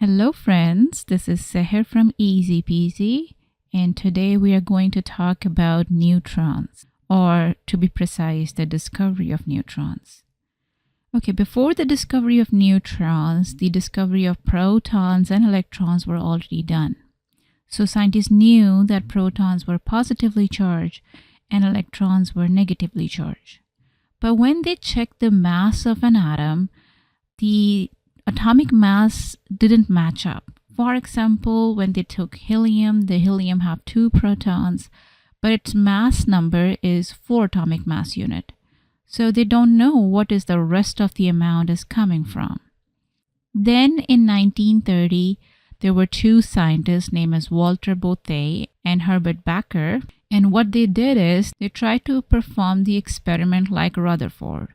Hello friends, this is Seher from Easy Peasy, and today we are going to talk about neutrons, or to be precise, the discovery of neutrons. Okay, before the discovery of neutrons, the discovery of protons and electrons were already done. So scientists knew that protons were positively charged and electrons were negatively charged. But when they checked the mass of an atom, the atomic mass didn't match up. For example, when they took helium, the helium have 2 protons, but its mass number is 4 atomic mass unit. So they don't know what is the rest of the amount is coming from. Then in 1930, there were 2 scientists named as Bothe and Becker, and what they did is they tried to perform the experiment like Rutherford.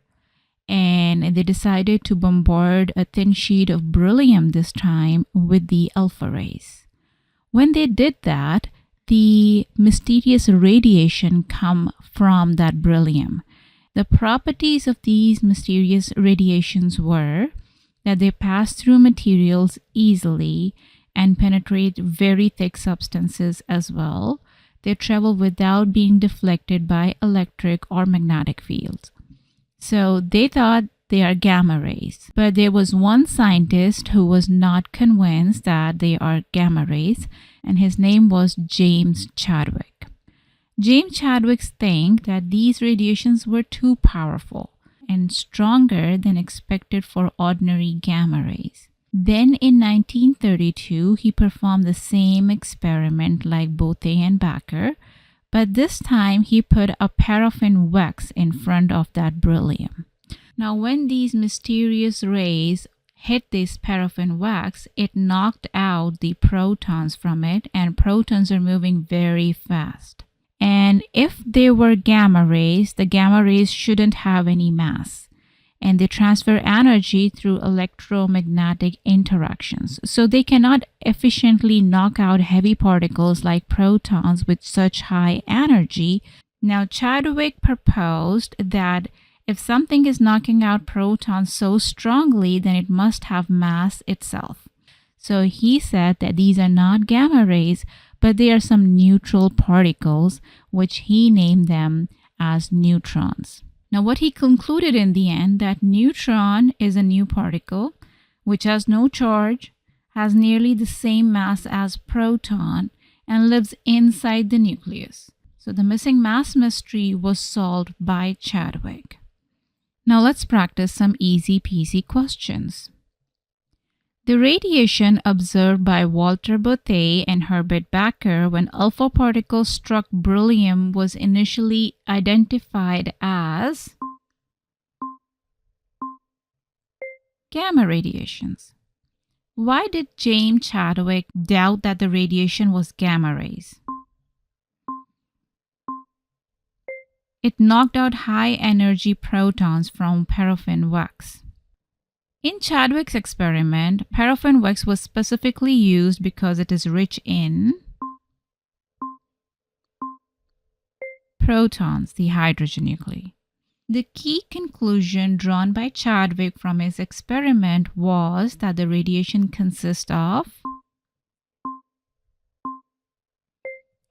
And they decided to bombard a thin sheet of beryllium this time with the alpha rays. When they did that, the mysterious radiation come from that beryllium. The properties of these mysterious radiations were that they pass through materials easily and penetrate very thick substances as well. They travel without being deflected by electric or magnetic fields. So they thought they are gamma rays, but there was one scientist who was not convinced that they are gamma rays, and his name was James Chadwick. James Chadwick thinks that these radiations were too powerful and stronger than expected for ordinary gamma rays. Then in 1932, he performed the same experiment like Bothe and Becker, but this time he put a paraffin wax in front of that beryllium. Now when these mysterious rays hit this paraffin wax, it knocked out the protons from it, and protons are moving very fast. And if they were gamma rays, the gamma rays shouldn't have any mass, and they transfer energy through electromagnetic interactions. So they cannot efficiently knock out heavy particles like protons with such high energy. Now Chadwick proposed that if something is knocking out protons so strongly, then it must have mass itself. So he said that these are not gamma rays, but they are some neutral particles, which he named them as neutrons. Now what he concluded in the end, that neutron is a new particle which has no charge, has nearly the same mass as proton, and lives inside the nucleus. So the missing mass mystery was solved by Chadwick. Now let's practice some easy peasy questions. The radiation observed by Walter Bothe and Herbert Becker when alpha particles struck beryllium was initially identified as gamma radiations. Why did James Chadwick doubt that the radiation was gamma rays? It knocked out high energy protons from paraffin wax. In Chadwick's experiment, paraffin wax was specifically used because it is rich in protons, the hydrogen nuclei. The key conclusion drawn by Chadwick from his experiment was that the radiation consists of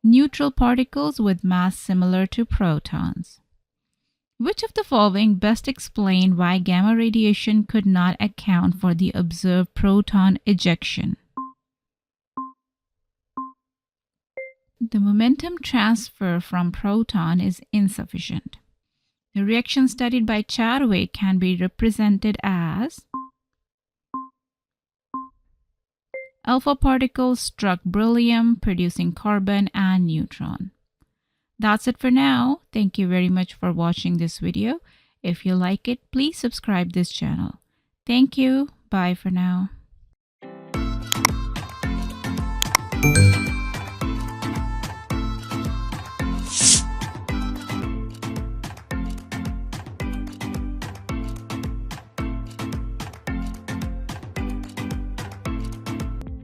neutral particles with mass similar to protons. Which of the following best explain why gamma radiation could not account for the observed proton ejection? The momentum transfer from proton is insufficient. The reaction studied by Chadwick can be represented as alpha particles struck beryllium, producing carbon and neutron. That's it for now. Thank you very much for watching this video. If you like it, please subscribe this channel. Thank you. Bye for now.